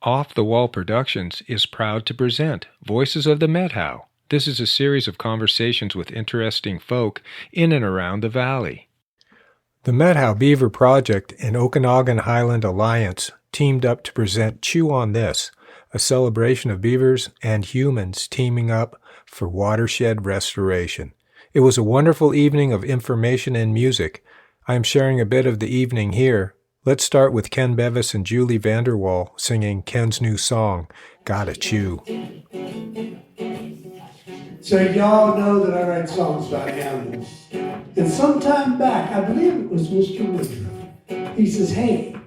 Off the Wall Productions is proud to present Voices of the Methow. This is a series of conversations with interesting folk in and around the valley. The Methow Beaver Project and Okanagan Highland Alliance teamed up to present Chew on This, a celebration of beavers and humans teaming up for watershed restoration. It was a wonderful evening of information and music. I am sharing a bit of the evening here. Let's start with Ken Bevis and Julie Vander Waal singing Ken's new song, Gotta Chew. So y'all know that I write songs about animals. And some time back, I believe it was Mr. Woodruff, he says, hey,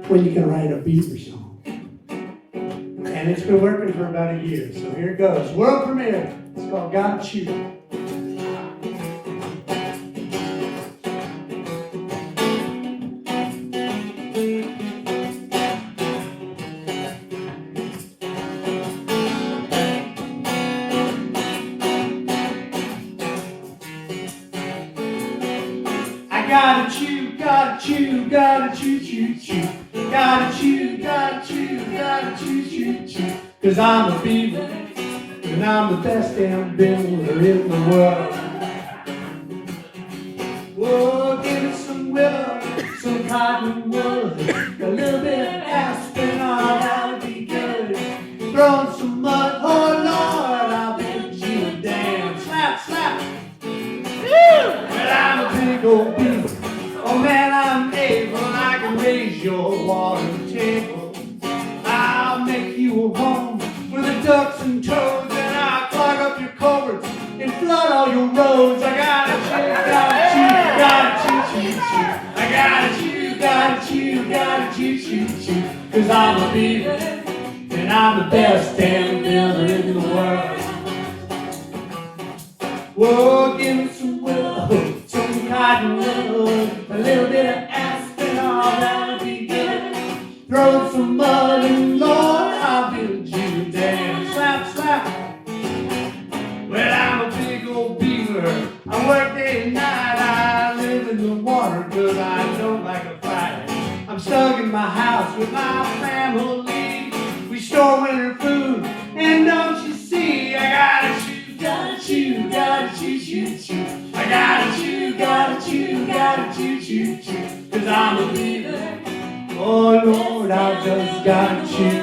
when you can write a beaver song. And it's been working for about a year, so here it goes. World premiere. It's called Gotta Chew. Gotta chew, gotta chew, gotta chew, chew, chew. Gotta chew, gotta chew, gotta chew, chew, chew. Cause I'm a beaver, and I'm the best damn builder in the world. Whoa, give me some willow, some cottonwood, a little bit of aspen, oh, that would be good. Throw in some mud, oh Lord, I'll build you a dam. Slap, slap. But I'm a big old beaver. Oh man, I'm able, I can raise your water table. I'll make you a home for the ducks and toads, and I'll clog up your culverts and flood all your roads. I gotta chew, chew, chew. I gotta chew, chew. Cause I'm a beaver, and I'm the best damn builder in the world. Whoa, give me some willow, some cottonwood, a little bit of aspen, oh, that would be good. Throw some mud and Lord, I'll build you a dam. Slap, slap. Well, I'm a big old beaver. I work day and night. I live in the water cause I don't like a fight. I'm stuck in my house with my family. We store winter food, and don't you see, I gotta chew, chew, chew. I gotta chew, chew. Cause I'm a beaver. Oh Lord, I just gotta chew.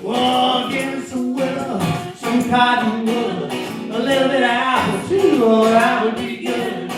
Oh, give me some willow, some cottonwood, a little bit of apple too, oh, that would be good.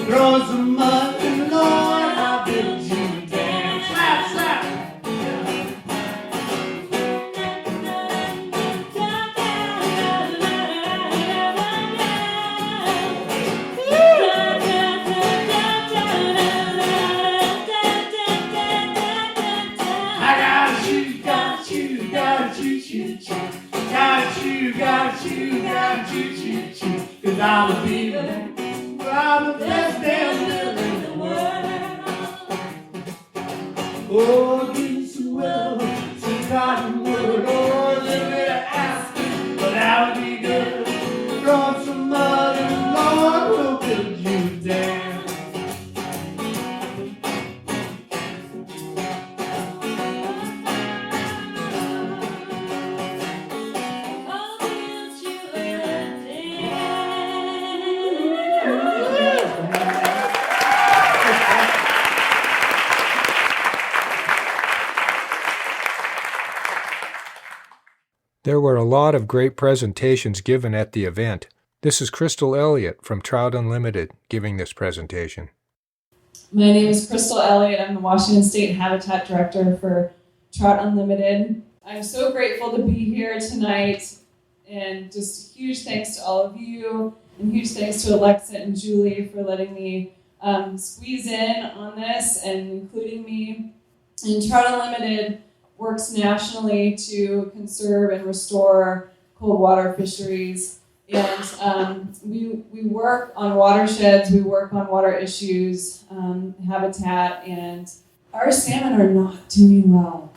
Throw some mud and Lord, I'll build you a dam. Slap, slap. Gotta chew, cause I'm a beaver, I'm the best damn builder in the world. Oh, give me some willow, some cottonwood, oh, a little bit of aspen, but that would be good. Throw some mud and Lord will build you a dam. There were a lot of great presentations given at the event. This is Crystal Elliot from Trout Unlimited giving this presentation. My name is Crystal Elliot. I'm the Washington State Habitat Director for Trout Unlimited. I'm so grateful to be here tonight, and just huge thanks to all of you, and huge thanks to Alexa and Julie for letting me squeeze in on this and including me. And Trout Unlimited works nationally to conserve and restore cold water fisheries. And we work on watersheds, we work on water issues, habitat, and our salmon are not doing well.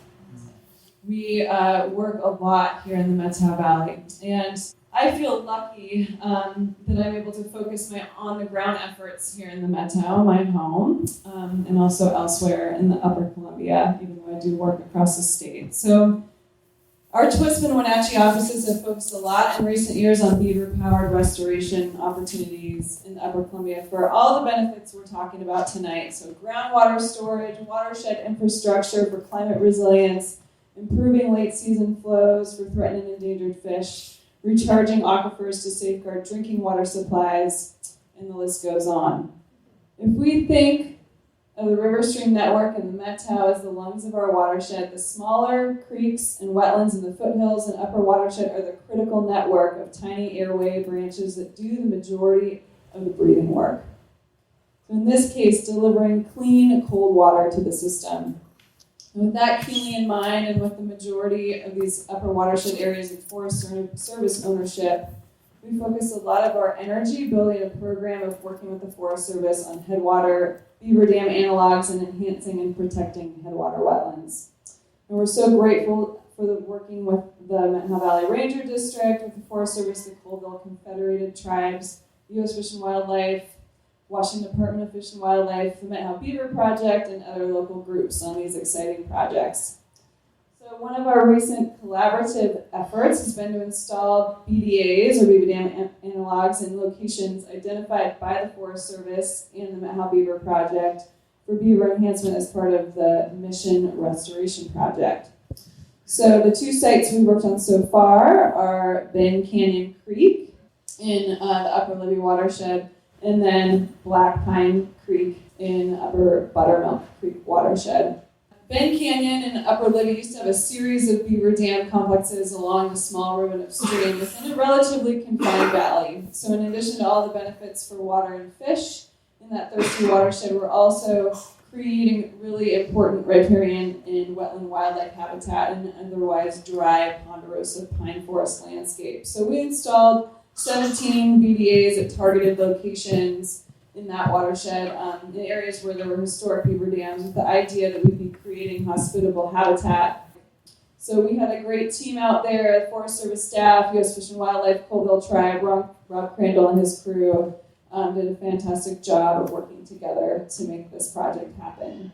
We work a lot here in the Methow Valley. And I feel lucky that I'm able to focus my on-the-ground efforts here in the Metro, my home, and also elsewhere in the Upper Columbia, even though I do work across the state. So our Twisp and Wenatchee offices have focused a lot in recent years on beaver-powered restoration opportunities in the Upper Columbia for all the benefits we're talking about tonight. So groundwater storage, watershed infrastructure for climate resilience, improving late-season flows for threatened and endangered fish, recharging aquifers to safeguard drinking water supplies, and the list goes on. If we think of the river stream network and the Methow as the lungs of our watershed, the smaller creeks and wetlands in the foothills and upper watershed are the critical network of tiny airway branches that do the majority of the breathing work. So in this case, delivering clean, cold water to the system. And with that keenly in mind, and with the majority of these upper watershed areas in Forest Service ownership, we focus a lot of our energy building a program of working with the Forest Service on headwater beaver dam analogs and enhancing and protecting headwater wetlands. And we're so grateful for the working with the Methow Valley Ranger District, with the Forest Service, the Colville Confederated Tribes, U.S. Fish and Wildlife, Washington Department of Fish and Wildlife, the Methow Beaver Project, and other local groups on these exciting projects. So one of our recent collaborative efforts has been to install BDAs, or beaver dam analogs, in locations identified by the Forest Service and the Methow Beaver Project for beaver enhancement as part of the Mission Restoration Project. So the two sites we worked on so far are Bend Canyon Creek in the Upper Libby watershed, and then Black Pine Creek in Upper Buttermilk Creek watershed. Bend Canyon and Upper Libby used to have a series of beaver dam complexes along the small ribbon of stream within a relatively confined valley. So in addition to all the benefits for water and fish in that thirsty watershed, we're also creating really important riparian and wetland wildlife habitat in an otherwise dry ponderosa pine forest landscape. So we installed 17 BDAs at targeted locations in that watershed, in areas where there were historic beaver dams, with the idea that we'd be creating hospitable habitat. So we had a great team out there, Forest Service staff, U.S. Fish and Wildlife, Colville Tribe, Rob Crandall and his crew did a fantastic job of working together to make this project happen.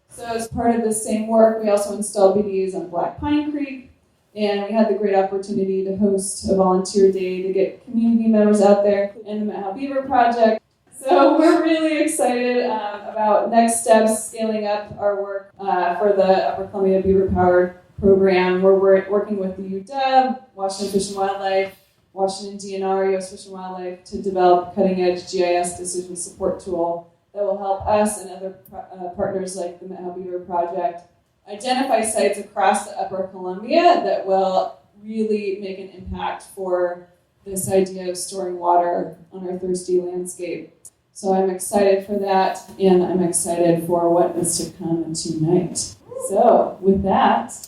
So as part of this same work, we also installed BDAs on Black Pine Creek, and we had the great opportunity to host a volunteer day to get community members out there in the Methow Beaver Project. So we're really excited about next steps, scaling up our work for the Upper Columbia Beaver Powered program. We're working with the UW, Washington Fish and Wildlife, Washington DNR, U.S. Fish and Wildlife to develop cutting-edge GIS decision support tool that will help us and other partners like the Methow Beaver Project identify sites across the Upper Columbia that will really make an impact for this idea of storing water on our thirsty landscape. So I'm excited for that, and I'm excited for what is to come tonight. So with that,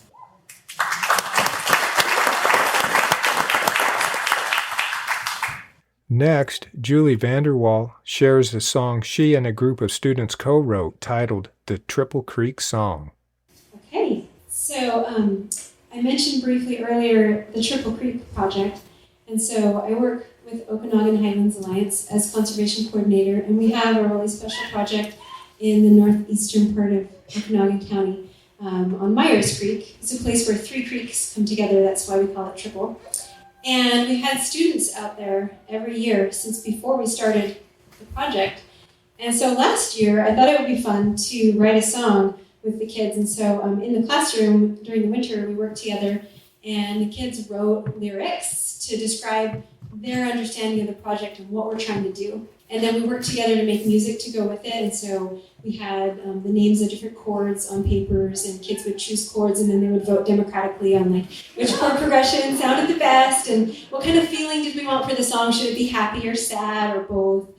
next, Julie Vander Waal shares a song she and a group of students co-wrote titled The Triple Creek Song. Okay, so I mentioned briefly earlier the Triple Creek Project, and so I work with Okanagan Highlands Alliance as conservation coordinator, and we have a really special project in the northeastern part of Okanagan County on Myers Creek. It's a place where three creeks come together, that's why we call it Triple. And we had students out there every year since before we started the project. And so last year, I thought it would be fun to write a song with the kids. And so in the classroom during the winter, we worked together, and the kids wrote lyrics to describe their understanding of the project and what we're trying to do. And then we worked together to make music to go with it. And so we had the names of different chords on papers, and kids would choose chords, and then they would vote democratically on like which chord progression sounded the best, and what kind of feeling did we want for the song. Should it be happy or sad or both?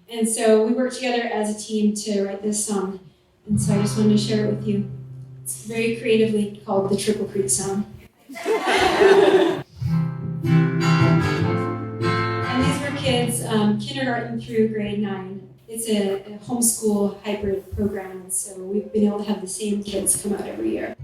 And so we worked together as a team to write this song. And so I just wanted to share it with you. It's very creatively called the Triple Creek Song. And these were kids, kindergarten through grade 9. It's a homeschool hybrid program, and so we've been able to have the same kids come out every year.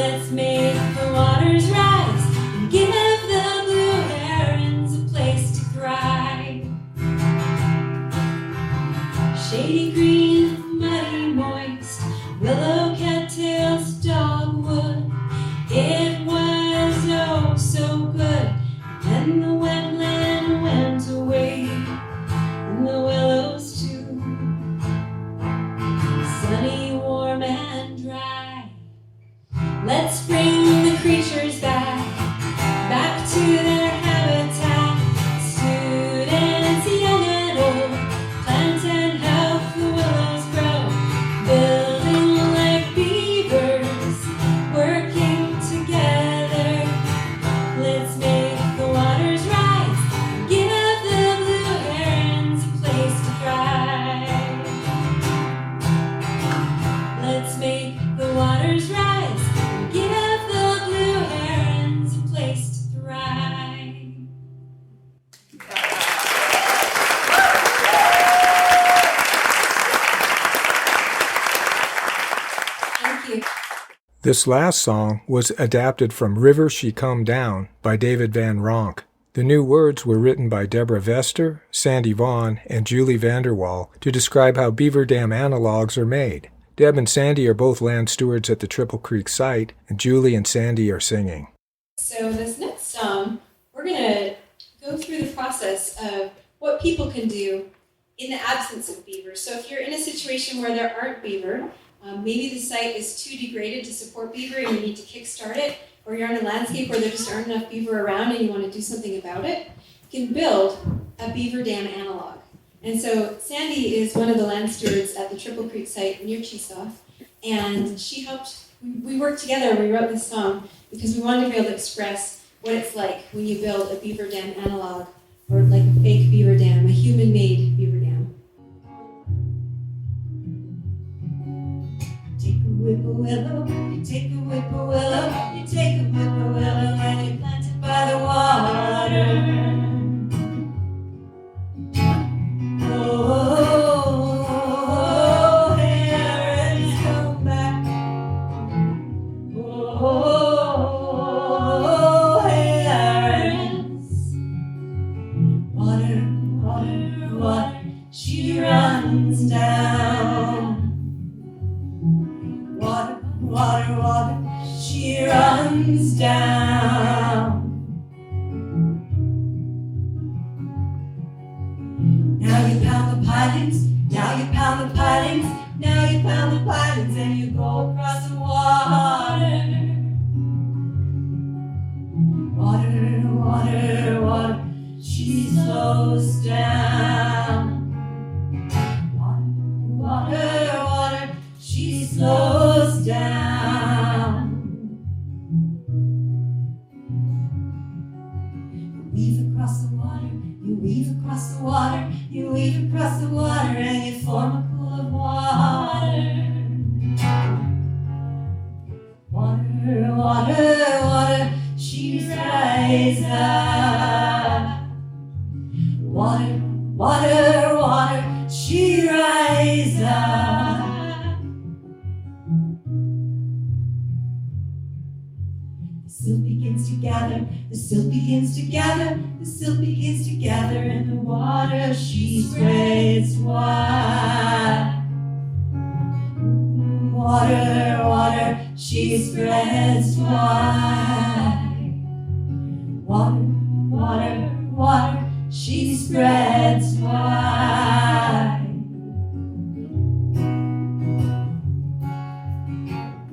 Let's make the waters rise and give the blue herons a place to thrive. Shady green, muddy, moist, willow, cattails, dogwood. It was oh so good. And the wetland went away, and the willows too. Sunny, warm, and dry. Let's bring the creatures back to their habitat. Students, young and old, plant and help the willows grow. Building like beavers, working together. Let's make the waters rise, give the blue herons a place to thrive. Let's make the waters rise, give the blue herons a place to thrive. Thank you. This last song was adapted from River She Come Down by David Van Ronk. The new words were written by Deborah Vester, Sandy Vaughan, and Julie Vander Waal to describe how beaver dam analogs are made. Deb and Sandy are both land stewards at the Triple Creek site, and Julie and Sandy are singing. So this next song, we're going to go through the process of what people can do in the absence of beaver. So if you're in a situation where there aren't beaver, maybe the site is too degraded to support beaver and you need to kickstart it, or you're in a landscape where there just aren't enough beaver around and you want to do something about it, you can build a beaver dam analog. And so Sandy is one of the land stewards at the Triple Creek site near Chisaw, and she helped, we worked together and we wrote this song because we wanted to be able to express what it's like when you build a beaver dam analog, or like a fake beaver dam, a human-made beaver dam. Take a whippoorwillow, you take a whippoorwillow, you take a whippoorwillow and you plant it by the water. Oh, herons come back. Oh, herons. Water, water, water, she runs down. Water, water, water, she runs down. Now you pound the pilings, now you pound the pilings, now you pound the pilings, and you go across the water. Water, water, water, she slows down. Water, water, water, she slows down. You weave across the water, you weave across the water, you weave across the water, and you form a pool of water. Water, water, water, she rises up. Water, water, water, she rises up. The silt begins to gather, the silt begins to gather, the silt begins to gather, and the water she spreads wide. Water, water, she spreads wide. Water, water, water, she spreads wide.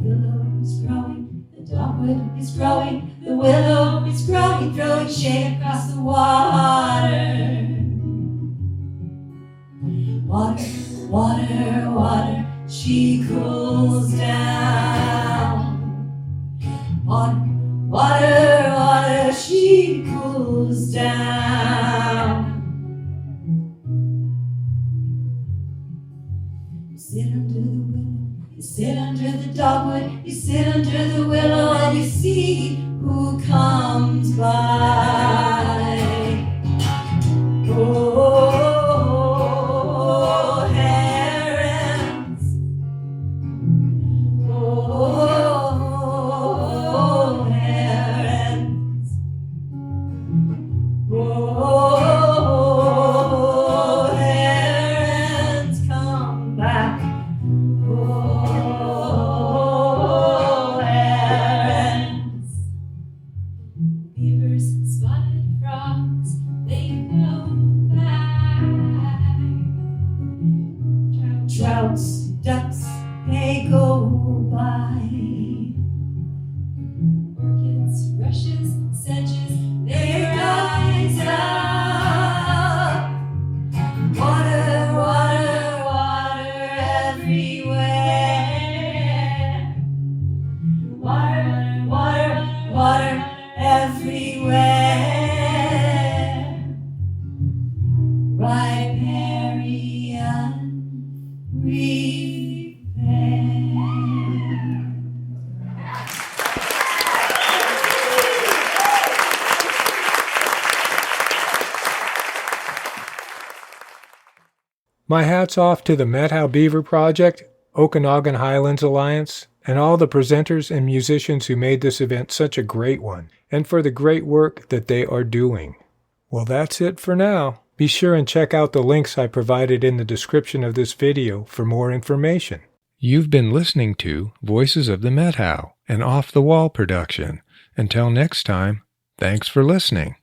The willow is growing, the dogwood is growing, the willow is growing, throwing shade across the water. Water, water, water, she cools down. Water, water, water, she cools down. You sit under the willow, you sit under the dogwood, you sit under the willow, and you see who comes by. Oh, herons. Oh, rushes, sedges, they rise up. Water, water, water everywhere. Water, water, water everywhere. Riparian repair. My hat's off to the Methow Beaver Project, Okanagan Highlands Alliance, and all the presenters and musicians who made this event such a great one, and for the great work that they are doing. Well, that's it for now. Be sure and check out the links I provided in the description of this video for more information. You've been listening to Voices of the Methow, an Off the Wall production. Until next time, thanks for listening.